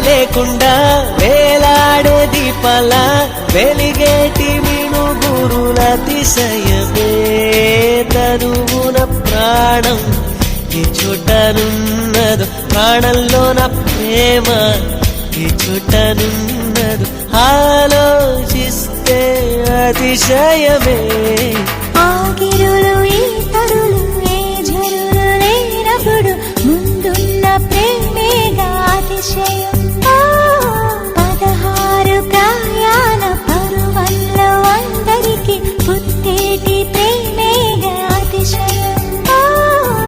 లేకుండా వేలాడే దీపాల వెలిగేటి మినుగురుల అతిశయమే తనువున ప్రాణం ఈ చుట్టనున్నదు ప్రాణంలో నా ప్రేమ ఈ చుట్టనున్నదు ఆలోచిస్తే అతిశయమే ఆగిరులు ఈ తరులు